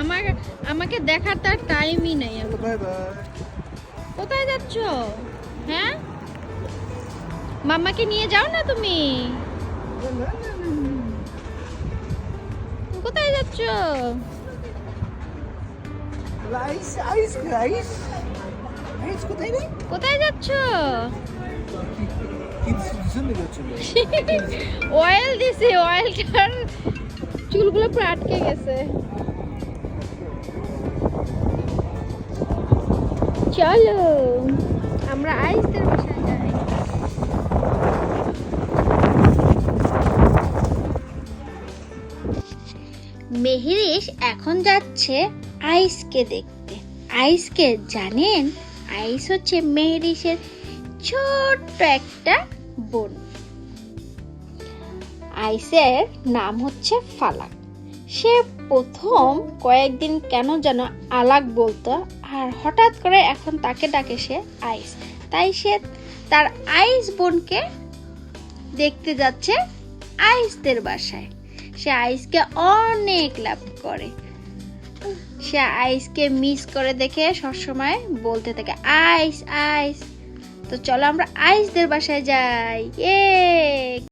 আমাকে আমাকে দেখার তার টাইমই নেই এখন। Bye bye. কোথায় যাচ্ছ? হ্যাঁ, মাম্মাকে নিয়ে যাও না তুমি। কোথায় যাচ্ছ? আইস আইস আইস আইস কোথায় রে? কোথায় যাচ্ছ? কিছু ছিল। অয়েল দিছি, অয়েলটার চুলগুলো পুরো আটকে গেছে। চলো আমরা আইসদের বাসায় যাই। মেহেরিশ এখন যাচ্ছে আইসকে দেখতে। আইসকে জানেন? আইস হচ্ছে মেহেরিশের ছোট্ট একটা বোন। আইসের নাম হচ্ছে ফালাক। সে প্রথম কয়েকদিন কেন যেন আলাক বলতো, আর হঠাৎ করে এখন তাকে ডাকে সে আইস। তাই সে তার আইস বোনকে দেখতে যাচ্ছে আইসদের বাসায়। সে আইসকে অনেক লাভ করে। সে আইসকে মিস করে দেখে সবসময় বলতে থাকে আইস আইস। তো চলো আমরা আইসদের বাসায় যাই।